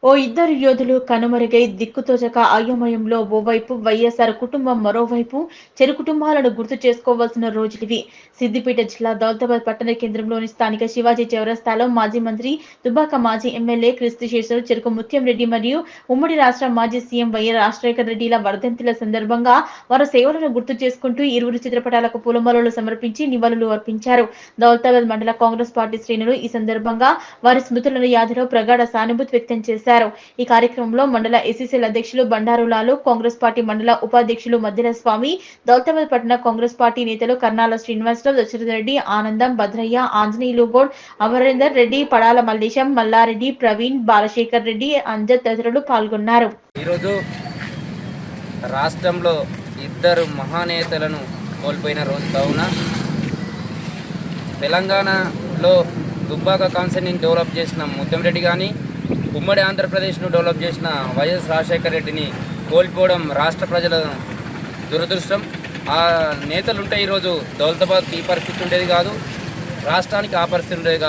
ఓ ఇద్దరు యోధులు కనుమరుగై దిక్కుతోచక అయోమయంలో ఓవైపు వైఎస్ఆర్ కుటుంబం, మరోవైపు చెరు కుటుంబాలను గుర్తు చేసుకోవాల్సిన రోజులివి. సిద్దిపేట జిల్లా దౌలతాబాద్ పట్టణ కేంద్రంలోని స్థానిక శివాజీ చౌరస్తాలో మాజీ మంత్రి, దుబ్బాక మాజీ ఎమ్మెల్యే క్రీస్తుశేషులు చెరుకు ముత్యం రెడ్డి మరియు ఉమ్మడి రాష్ట్ర మాజీ సీఎం వైఎస్ రాజశేఖర రెడ్డిల వర్ధంతుల సందర్భంగా వారి సేవలను గుర్తు చేసుకుంటూ ఇరువురు చిత్రపటాలకు పూలమాలలు సమర్పించి నివాళులు అర్పించారు. దౌలతాబాద్ మండల కాంగ్రెస్ పార్టీ శ్రేణులు ఈ సందర్భంగా వారి స్మృతులను యాదిలో ప్రగాఢ సానుభూతి వ్యక్తం చేశారు. ఈ కార్యక్రమంలో మండల ఎస్సీసీల అధ్యక్షులు బండారు లాలు, కాంగ్రెస్ పార్టీ మండల ఉపాధ్యక్షులు మధ్యల స్వామి, దౌలతాబాద్ పట్టణ కాంగ్రెస్ పార్టీ నేతలు కర్నాల శ్రీనివాసరావు, దశరథ రెడ్డి, ఆనందం, భద్రయ్య, ఆంజనేయులు గౌడ్, అమరేందర్ రెడ్డి, పడాల మల్లేశం, మల్లారెడ్డి, ప్రవీణ్, బాలశేఖర్ రెడ్డి, అంజద్ తదితరులు పాల్గొన్నారు. ఈరోజు రాష్ట్రంలో ఇద్దరు మహానేతలను కోల్పోయిన రోజు కావున తెలంగాణలో దుబ్బాక కాన్సెప్ట్ని డెవలప్ చేసిన ముత్యం రెడ్డి కానీ, ఉమ్మడి ఆంధ్రప్రదేశ్ను డెవలప్ చేసిన వైఎస్ రాజశేఖర రెడ్డిని కోల్పోవడం రాష్ట్ర ప్రజల దురదృష్టం. ఆ నేతలుంటే ఈరోజు దౌలతాబాద్కి ఈ పరిస్థితి ఉండేది కాదు, రాష్ట్రానికి ఆ పరిస్థితి ఉండేది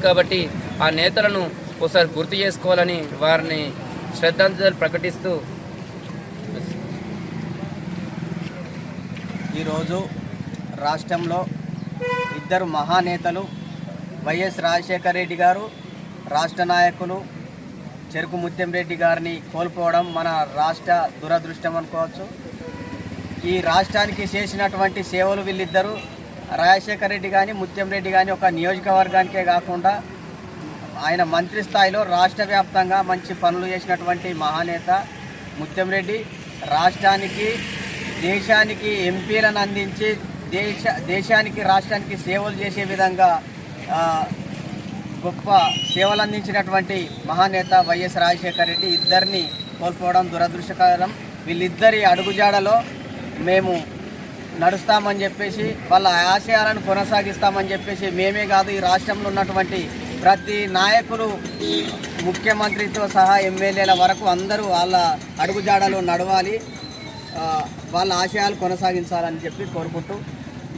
కాబట్టి ఆ నేతలను ఒకసారి గుర్తు చేసుకోవాలని వారిని శ్రద్ధాంజలి ప్రకటిస్తూ ఈరోజు రాష్ట్రంలో ఇద్దరు మహానేతలు వైఎస్ రాజశేఖర రెడ్డి గారు, రాష్ట్ర నాయకులు చెరుకు ముత్యం రెడ్డి గారిని కోల్పోవడం మన రాష్ట్ర దురదృష్టం అనుకోవచ్చు. ఈ రాష్ట్రానికి చేసినటువంటి సేవలు వీళ్ళిద్దరూ, రాజశేఖర రెడ్డి కానీ ముత్యం రెడ్డి కానీ ఒక నియోజకవర్గానికే కాకుండా ఆయన మంత్రి స్థాయిలో రాష్ట్ర వ్యాప్తంగా మంచి పనులు చేసినటువంటి మహానేత ముత్యం రెడ్డి. రాష్ట్రానికి దేశానికి ఎంపీలను అందించి దేశానికి రాష్ట్రానికి సేవలు చేసే విధంగా గొప్ప సేవలు అందించినటువంటి మహానేత వైఎస్ రాజశేఖర రెడ్డి ఇద్దరిని కోల్పోవడం దురదృష్టకరం. వీళ్ళిద్దరి అడుగుజాడలో మేము నడుస్తామని చెప్పేసి, వాళ్ళ ఆశయాలను కొనసాగిస్తామని చెప్పేసి మేమే కాదు, ఈ రాష్ట్రంలో ఉన్నటువంటి ప్రతి నాయకులు, ముఖ్యమంత్రితో సహా ఎమ్మెల్యేల వరకు అందరూ వాళ్ళ అడుగుజాడలో నడవాలి, వాళ్ళ ఆశయాలు కొనసాగించాలని చెప్పి కోరుకుంటూ,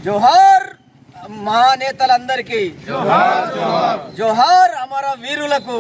జోహార్ మహానేతలందరికీ, జోహార్ అమర వీరులకు.